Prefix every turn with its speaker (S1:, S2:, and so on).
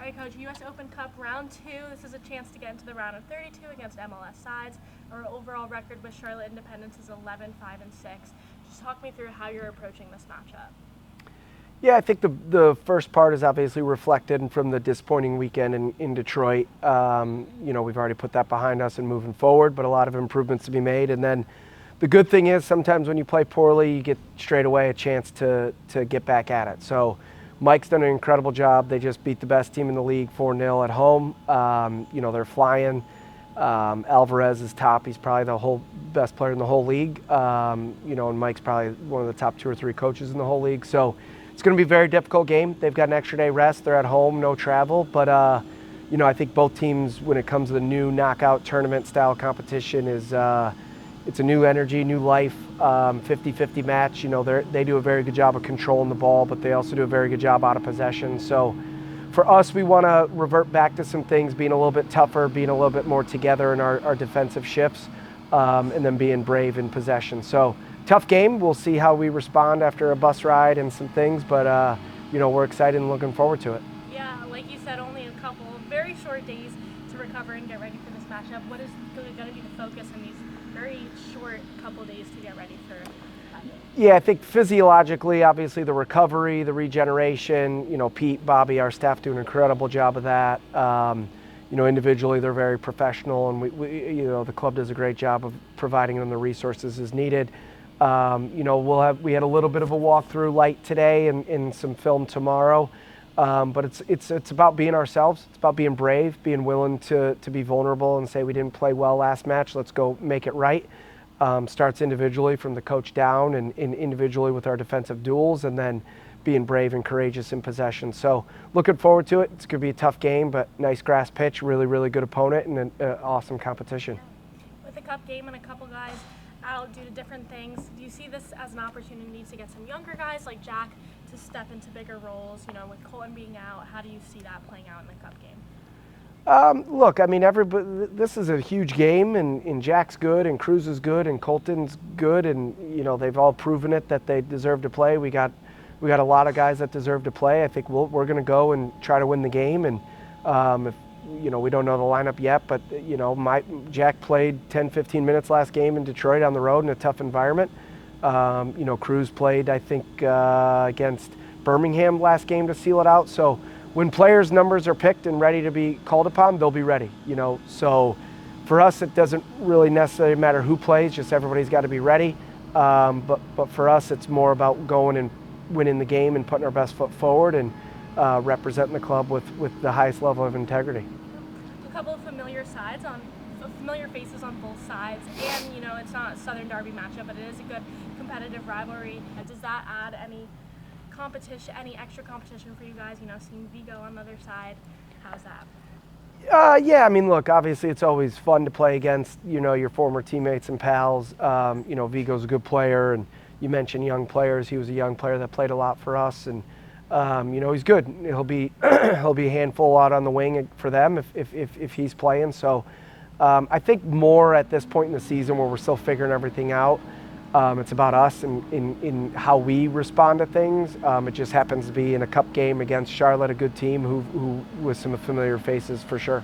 S1: All right, Coach, U.S. Open Cup Round 2. This is a chance to get into the round of 32 against MLS sides. Our overall record with Charlotte Independence is 11-5-6. Just talk me through how you're approaching this matchup.
S2: Yeah, I think the first part is obviously reflected from the disappointing weekend in Detroit. We've already put that behind us and moving forward, but a lot of improvements to be made. And then the good thing is sometimes when you play poorly, you get straight away a chance to get back at it. So Mike's done an incredible job. They just beat the best team in the league 4-0 at home. They're flying. Alvarez is top. He's probably the best player in the whole league. And Mike's probably one of the top 2 or 3 coaches in the whole league. So it's going to be a very difficult game. They've got an extra day rest. They're at home, no travel. But, I think both teams, when it comes to the new knockout tournament style competition, it's a new energy, new life, 50-50 match. They do a very good job of controlling the ball, but they also do a very good job out of possession. So for us, we want to revert back to some things, being a little bit tougher, being a little bit more together in our defensive shifts, and then being brave in possession. So tough game. We'll see how we respond after a bus ride and some things, but we're excited and looking forward to it.
S1: Yeah, like you said, only a couple very short days to recover and get ready for this matchup. What is going to be the focus in these very short couple days to get ready for that game?
S2: Yeah, I think physiologically, obviously the recovery, the regeneration, Pete, Bobby, our staff do an incredible job of that. Individually they're very professional, and the club does a great job of providing them the resources as needed. We had a little bit of a walkthrough light today and some film tomorrow. But it's about being ourselves. It's about being brave, being willing to be vulnerable and say we didn't play well last match. Let's go make it right. Starts individually from the coach down and individually with our defensive duels, and then being brave and courageous in possession. So looking forward to it. It's going to be a tough game, but nice grass pitch, really, really good opponent, and an awesome competition.
S1: With a cup game and a couple guys out due to different things, do you see this as an opportunity to get some younger guys like Jack to step into bigger roles? With Colton being out, how do you see that playing out in the cup game?
S2: Look, everybody. This is a huge game, and Jack's good, and Cruz is good, and Colton's good, and they've all proven it that they deserve to play. We got a lot of guys that deserve to play. I think we're going to go and try to win the game, and if we don't know the lineup yet, but Jack played 10-15 minutes last game in Detroit on the road in a tough environment. Cruz played, I think, against Birmingham last game to seal it out. So when players' numbers are picked and ready to be called upon, they'll be ready. So for us, it doesn't really necessarily matter who plays; just everybody's got to be ready. But for us, it's more about going and winning the game and putting our best foot forward and representing the club with the highest level of integrity.
S1: A couple of familiar faces on both sides, and it's not a Southern Derby matchup, but it is a good competitive rivalry. Does that add any competition, any extra competition for you guys? Seeing Vigo on the other side, how's that?
S2: Yeah, look, obviously it's always fun to play against your former teammates and pals. Vigo's a good player, and you mentioned young players. He was a young player that played a lot for us, and he's good. He'll be a handful out on the wing for them if he's playing. So I think more at this point in the season where we're still figuring everything out. It's about us and in how we respond to things. It just happens to be in a cup game against Charlotte, a good team who with some familiar faces for sure.